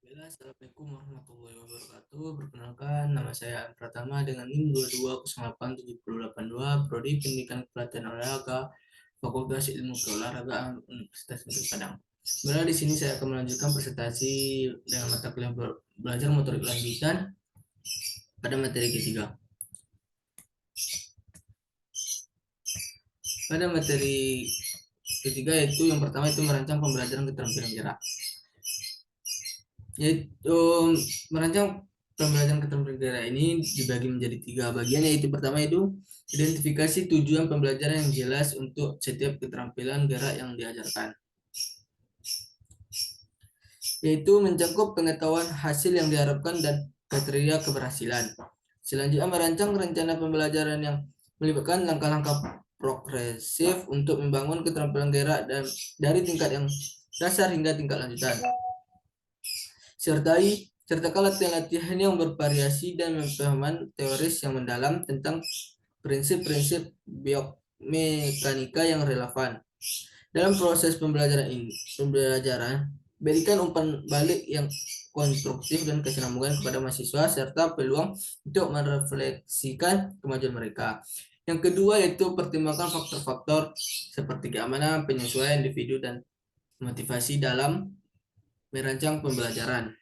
Assalamualaikum warahmatullahi wabarakatuh. Perkenalkan, nama saya Pratama dengan NIM 22087082, Prodi Pendidikan Pelatihan Olahraga, Fakultas Ilmu Keolahragaan Universitas Negeri Padang. Sebenarnya di sini saya akan melanjutkan presentasi dengan mata kuliah belajar motorik lanjutan pada materi ketiga. Pada materi ketiga yaitu yang pertama itu merancang pembelajaran keterampilan gerak. Yaitu merancang pembelajaran keterampilan gerak ini dibagi menjadi tiga bagian, yaitu pertama itu identifikasi tujuan pembelajaran yang jelas untuk setiap keterampilan gerak yang diajarkan, yaitu mencakup pengetahuan hasil yang diharapkan dan kriteria keberhasilan. Selanjutnya merancang rencana pembelajaran yang melibatkan langkah-langkah progresif untuk membangun keterampilan gerak dan dari tingkat yang dasar hingga tingkat lanjutan. Sertakan latihan-latihan yang bervariasi dan pemahaman teoris yang mendalam tentang prinsip-prinsip biomekanika yang relevan. Dalam proses pembelajaran berikan umpan balik yang konstruktif dan kesinambungan kepada mahasiswa serta peluang untuk merefleksikan kemajuan mereka. Yang kedua yaitu pertimbangkan faktor-faktor seperti keamanan, penyesuaian individu, dan motivasi dalam merancang pembelajaran.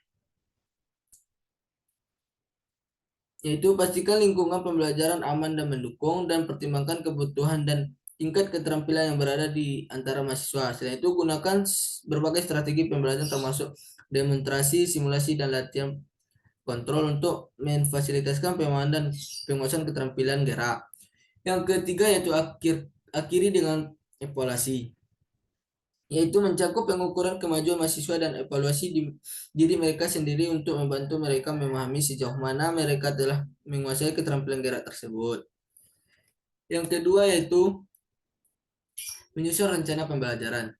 Yaitu pastikan lingkungan pembelajaran aman dan mendukung, dan pertimbangkan kebutuhan dan tingkat keterampilan yang berada di antara mahasiswa. Selain itu, gunakan berbagai strategi pembelajaran termasuk demonstrasi, simulasi, dan latihan kontrol untuk memfasilitasi pemahaman dan penguasaan keterampilan gerak. Yang ketiga yaitu akhiri dengan evaluasi, yaitu mencakup pengukuran kemajuan mahasiswa dan evaluasi diri mereka sendiri untuk membantu mereka memahami sejauh mana mereka telah menguasai keterampilan gerak tersebut. Yang kedua yaitu menyusun rencana pembelajaran.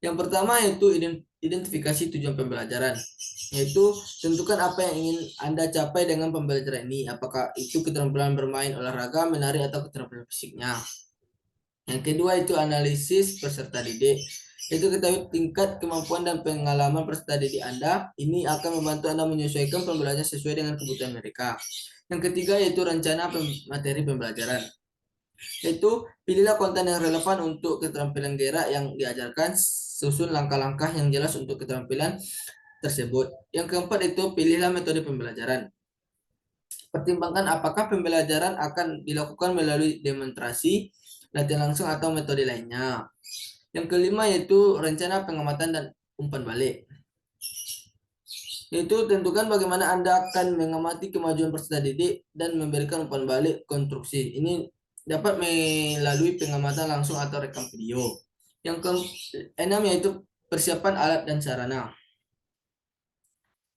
Yang pertama yaitu identifikasi tujuan pembelajaran, yaitu tentukan apa yang ingin Anda capai dengan pembelajaran ini, apakah itu keterampilan bermain olahraga, menari, atau keterampilan fisiknya. Yang kedua itu analisis peserta didik, itu ketahui tingkat kemampuan dan pengalaman peserta didik Anda. Ini akan membantu Anda menyesuaikan pembelajaran sesuai dengan kebutuhan mereka. Yang ketiga yaitu rencana materi pembelajaran, yaitu pilihlah konten yang relevan untuk keterampilan gerak yang diajarkan, susun langkah-langkah yang jelas untuk keterampilan tersebut. Yang keempat itu pilihlah metode pembelajaran. Pertimbangkan apakah pembelajaran akan dilakukan melalui demonstrasi, latihan langsung, atau metode lainnya. Yang kelima yaitu rencana pengamatan dan umpan balik. Yaitu tentukan bagaimana Anda akan mengamati kemajuan peserta didik dan memberikan umpan balik konstruksi. Ini dapat melalui pengamatan langsung atau rekam video. Yang keenam yaitu persiapan alat dan sarana,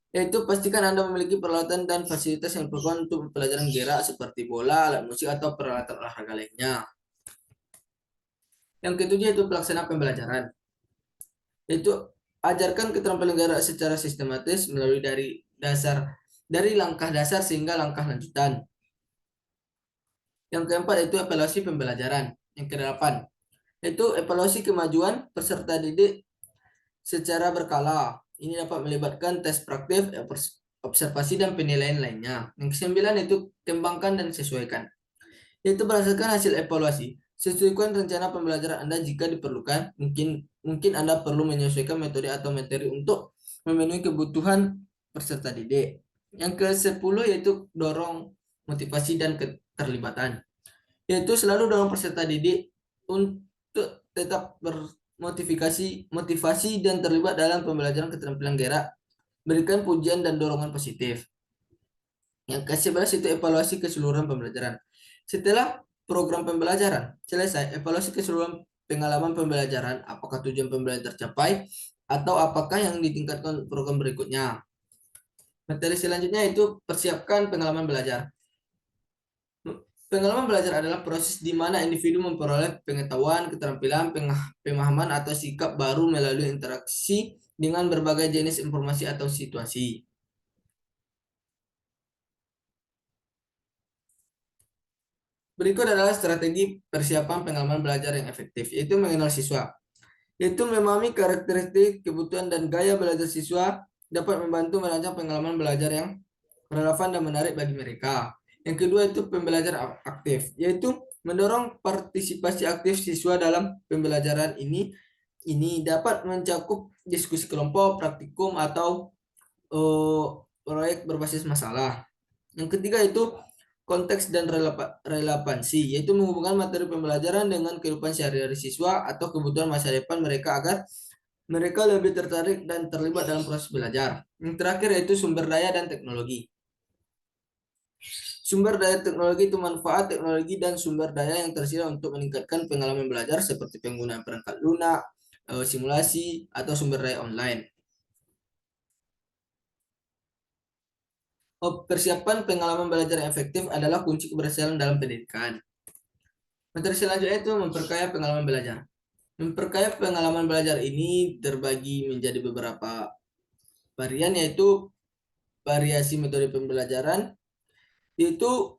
yaitu pastikan Anda memiliki peralatan dan fasilitas yang diperlukan untuk pelajaran gerak seperti bola, alat musik, atau peralatan olahraga lainnya. Yang ketujuh itu pelaksanaan pembelajaran, yaitu ajarkan keterampilan gerak secara sistematis melalui dari langkah dasar sehingga langkah lanjutan. Yang keempat itu evaluasi pembelajaran. Yang kedelapan itu evaluasi kemajuan peserta didik secara berkala. Ini dapat melibatkan tes praktik, observasi, dan penilaian lainnya. Yang kesembilan itu kembangkan dan sesuaikan, yaitu berdasarkan hasil evaluasi. Sesuaikan rencana pembelajaran Anda jika diperlukan. Mungkin Anda perlu menyesuaikan metode atau materi untuk memenuhi kebutuhan peserta didik. Yang ke-10 yaitu dorong motivasi dan keterlibatan, yaitu selalu dorong peserta didik untuk tetap motivasi dan terlibat dalam pembelajaran keterampilan gerak. Berikan pujian dan dorongan positif. Yang ke-11 itu evaluasi keseluruhan pembelajaran. Setelah program pembelajaran selesai, evaluasi keseluruhan pengalaman pembelajaran, apakah tujuan pembelajaran tercapai atau apakah yang ditingkatkan program berikutnya. Materi selanjutnya itu persiapkan pengalaman belajar. Pengalaman belajar adalah proses di mana individu memperoleh pengetahuan, keterampilan, pemahaman, atau sikap baru melalui interaksi dengan berbagai jenis informasi atau situasi. Berikut adalah strategi persiapan pengalaman belajar yang efektif, yaitu mengenal siswa, yaitu memahami karakteristik, kebutuhan, dan gaya belajar siswa dapat membantu merancang pengalaman belajar yang relevan dan menarik bagi mereka. Yang kedua itu pembelajaran aktif, yaitu mendorong partisipasi aktif siswa dalam pembelajaran ini dapat mencakup diskusi kelompok, praktikum, atau proyek berbasis masalah. Yang ketiga itu konteks dan relevansi, yaitu menghubungkan materi pembelajaran dengan kehidupan sehari-hari siswa atau kebutuhan masa depan mereka agar mereka lebih tertarik dan terlibat dalam proses belajar. Yang terakhir yaitu sumber daya dan teknologi. Sumber daya teknologi itu manfaat teknologi dan sumber daya yang tersedia untuk meningkatkan pengalaman belajar seperti penggunaan perangkat lunak, simulasi, atau sumber daya online. Persiapan pengalaman belajar yang efektif adalah kunci keberhasilan dalam pendidikan. Materi selanjutnya itu memperkaya pengalaman belajar. Memperkaya pengalaman belajar ini terbagi menjadi beberapa varian, yaitu variasi metode pembelajaran, yaitu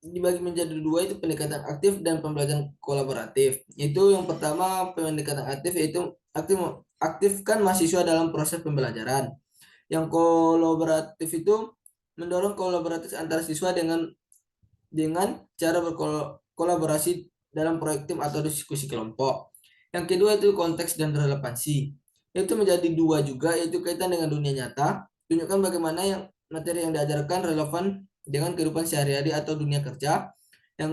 dibagi menjadi dua, itu pendekatan aktif dan pembelajaran kolaboratif. Itu yang pertama pendekatan aktif, yaitu aktifkan mahasiswa dalam proses pembelajaran. Yang kolaboratif itu mendorong kolaboratif antara siswa dengan cara berkolaborasi dalam proyek tim atau diskusi kelompok. Yang kedua itu konteks dan relevansi. Itu menjadi dua juga, yaitu kaitan dengan dunia nyata. Tunjukkan bagaimana yang materi yang diajarkan relevan dengan kehidupan sehari-hari atau dunia kerja. Yang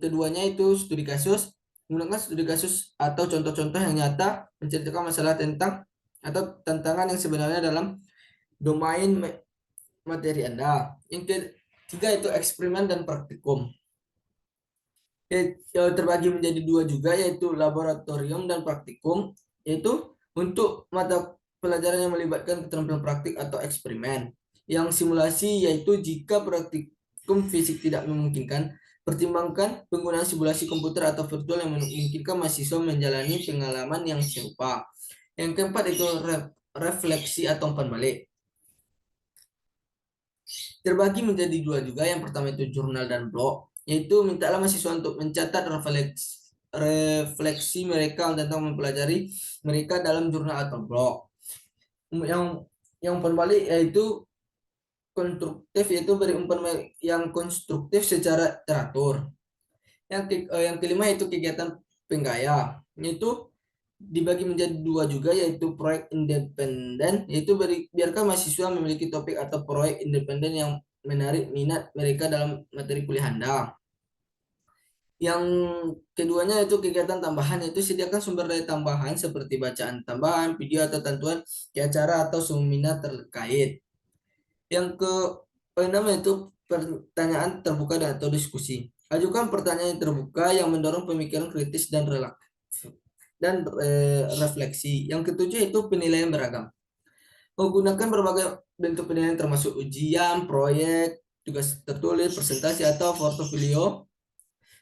keduanya itu studi kasus. Menggunakan studi kasus atau contoh-contoh yang nyata menceritakan masalah tentang atau tantangan yang sebenarnya dalam domain materi Anda. Yang ketiga itu eksperimen dan praktikum. Terbagi menjadi dua juga, yaitu laboratorium dan praktikum, yaitu untuk mata pelajaran yang melibatkan keterampilan praktik atau eksperimen. Yang simulasi, yaitu jika praktikum fisik tidak memungkinkan, pertimbangkan penggunaan simulasi komputer atau virtual yang memungkinkan mahasiswa menjalani pengalaman yang serupa. Yang keempat itu refleksi atau umpan balik. Terbagi menjadi dua juga. Yang pertama itu jurnal dan blog, yaitu mintalah mahasiswa untuk mencatat refleksi mereka tentang mempelajari mereka dalam jurnal atau blog. Yang berbalik yaitu konstruktif, yaitu beri umpan yang konstruktif secara teratur. Yang kelima itu kegiatan penggaya, yaitu dibagi menjadi dua juga, yaitu proyek independen, yaitu biarkan mahasiswa memiliki topik atau proyek independen yang menarik minat mereka dalam materi kuliah Anda. Yang keduanya itu kegiatan tambahan, yaitu sediakan sumber daya tambahan seperti bacaan tambahan, video atau tentuan ke acara atau seminar terkait. Yang keenam itu pertanyaan terbuka dan atau diskusi. Ajukan pertanyaan yang terbuka yang mendorong pemikiran kritis dan refleksi. Yang ketujuh itu penilaian beragam. Menggunakan berbagai bentuk penilaian termasuk ujian, proyek, tugas tertulis, presentasi, atau portofolio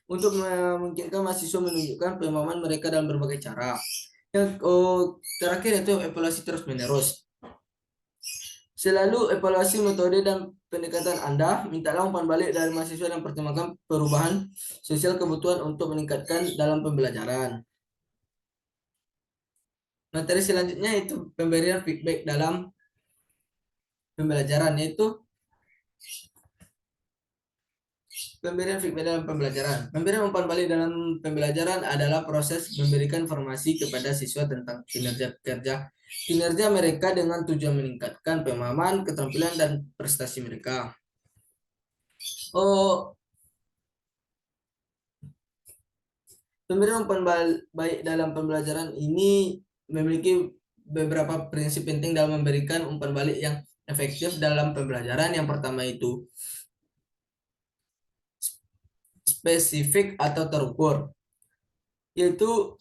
untuk memungkinkan mahasiswa menunjukkan pemahaman mereka dalam berbagai cara. Yang terakhir itu evaluasi terus-menerus. Selalu evaluasi metode dan pendekatan Anda. Mintalah umpan balik dari mahasiswa dan pertimbangkan perubahan sosial kebutuhan untuk meningkatkan dalam pembelajaran. Materi selanjutnya itu pemberian feedback dalam pembelajaran, yaitu pemberian feedback dalam pembelajaran. Pemberian umpan balik dalam pembelajaran adalah proses memberikan informasi kepada siswa tentang kinerja mereka dengan tujuan meningkatkan pemahaman, keterampilan, dan prestasi mereka. Pemberian umpan balik dalam pembelajaran ini memiliki beberapa prinsip penting dalam memberikan umpan balik yang efektif dalam pembelajaran. Yang pertama itu spesifik atau terukur, yaitu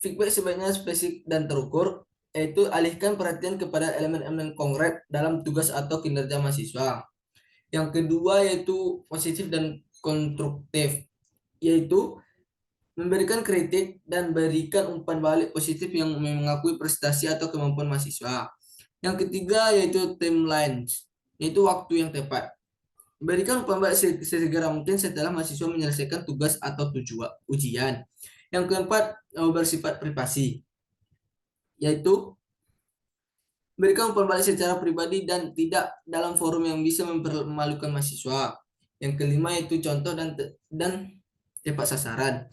feedback sebaiknya spesifik dan terukur, yaitu alihkan perhatian kepada elemen-elemen konkret dalam tugas atau kinerja mahasiswa. Yang kedua yaitu positif dan konstruktif, yaitu memberikan kritik dan berikan umpan balik positif yang mengakui prestasi atau kemampuan mahasiswa. Yang ketiga yaitu timeline, yaitu waktu yang tepat. Berikan umpan balik sesegera mungkin setelah mahasiswa menyelesaikan tugas atau ujian. Yang keempat bersifat privasi, yaitu Berikan umpan balik secara pribadi dan tidak dalam forum yang bisa mempermalukan mahasiswa. Yang kelima itu contoh dan tepat sasaran.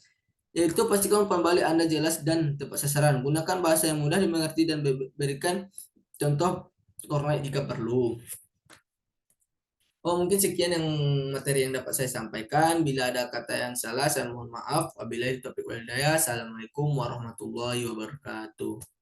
Yaitu pastikan umpan balik Anda jelas dan tepat sasaran. Gunakan bahasa yang mudah dimengerti dan berikan contoh kornet jika perlu. Oh, mungkin sekian yang materi yang dapat saya sampaikan. Bila ada kata yang salah, saya mohon maaf. Wabillahi taufiq wal hidayah. Assalamualaikum warahmatullahi wabarakatuh.